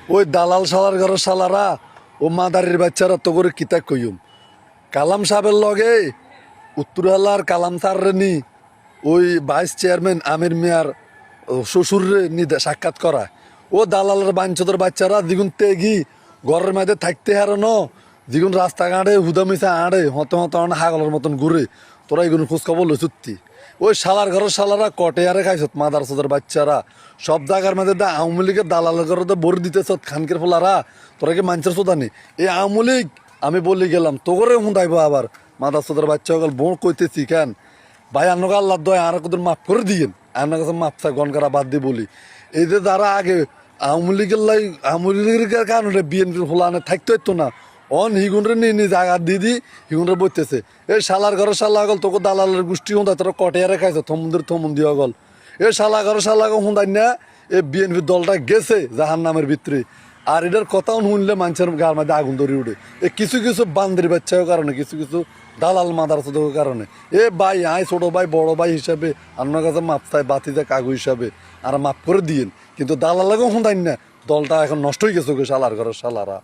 ওই দালাল শালার ঘরের শালারা ও মাদারির বাচ্চারা তো করে কিতা কইম কালাম সাহেবের লগে উত্তরহালার কালাম স্যাররে নি ওই ভাইস চেয়ারম্যান আমির মিয়ার শ্বশুররে নি সাক্ষাৎ করা ও দালালের বাঞ্চদের বাচ্চারা দ্বিগুণ তেগি ঘরের মধ্যে থাকতে হারানো দ্বিগুণ রাস্তাঘাটে হুদামিসা আড়ে হতে হতে হাগলের মতন ঘুরে তোরা এগুলো খোঁজ খবর লো সত্যি ওই শালার ঘরের শালারা কটে আরে খাইছত মাদার সদের বাচ্চারা সব জায়গার মধ্যে আওয়ামী লীগের দালালের ঘরে বড় দিতেছ খানকের ফোলারা তোরা কি মানছের সোদানি এই আওয়ামী লীগ আমি বলি গেলাম তো করে হুঁদাইব আবার মাদার সদের বাচ্চা গেল বোন কইতেছি কেন ভাই আপনাকে আল্লাহ দয় আর কত মাফ করে দিয়েন আপনার কাছে মাপ চাই গন করা বাদ দিয়ে বলি এই যে যারা আগে আওয়ামী লীগের কারণে বিএনপির ফোলানে থাকতে হইতো না অন হিগুনরে নিয়ে নিয়ে জায়গা দিদি হিগুনরে বইতেছে এই শালার ঘরে শালা গল তোকে দালালের গোষ্ঠী হুঁদাই তোরা কটিয়ারে খাইছে থমুন দিয়া গল এই শালা ঘরে শালা হুঁদাই না এই বিএনপির দলটা গেছে জাহান নামের ভিতরে আর এটার কথাও শুনলে মানুষের গার মধ্যে আগুন ধরে উঠে এই কিছু কিছু বান্দির বাচ্চার কারণে কিছু কিছু দালাল মাদারসাদের কারণে এ ভাই আয় ছোট ভাই বড় ভাই হিসাবে আপনার কাছে মাপ চাই বাতিতে কাগু হিসাবে আর মাফ করে দিয়েন কিন্তু দালাল লাগেও শুনতাই না দলটা এখন নষ্ট হয়ে গেছে শালার ঘরের শালারা।